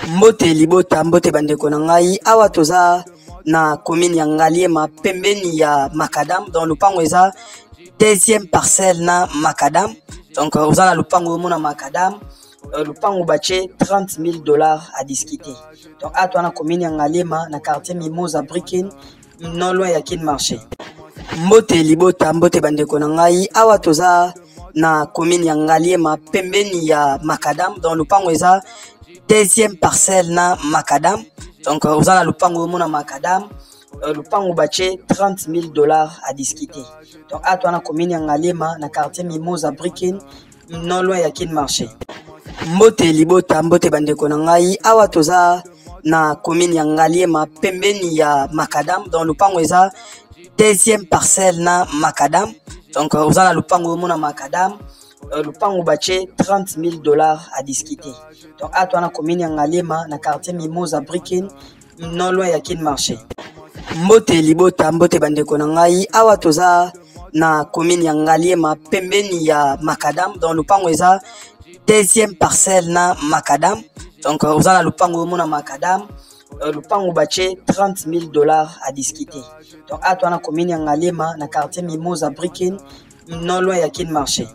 Mbote libota mbote bandeko na ngai awa toza na commune ya Ngaliema pembeni ya Macadam dans lupango eza deuxième parcelle na Macadam. Donc oza na lupango mona Macadam lupango bache $30,000 à discuter. Donc atwa na commune ya Ngaliema na quartier Mimosa Brikin non loin ya Kin Marché. Mbote libota mbote bandeko na ngai awa toza na commune ya Ngaliema pembeni ya Macadam dans lupango eza deuxième parcelle na Macadam. Donc oza na lupango mona Macadam lupango bache $30,000 à discuter. Donc atwa na commune ya Ngaliema na quartier Mimosa Brikin non loin ya Kin Marché. Mbote libota mbote bandeko na ngai awa toza na commune ya Ngaliema pembeni ya Macadam dans lupango eza deuxième parcelle na Macadam. Donc oza na lupango mona Macadam lupango bache $30,000 à discuter. Donc atwa na commune ya Ngaliema na quartier Mimosa Brikin non loin ya Kin Marché. Mbote libota mbote bandeko na ngai awa toza na commune ya Ngaliema pembeni ya Macadam dans lupango eza deuxième parcelle na Macadam. Donc oza na lupango mona Macadam lupango bache $30,000 à discuter. Donc atwa na commune ya Ngaliema na quartier Mimosa Brikin non loin ya Kin Marché.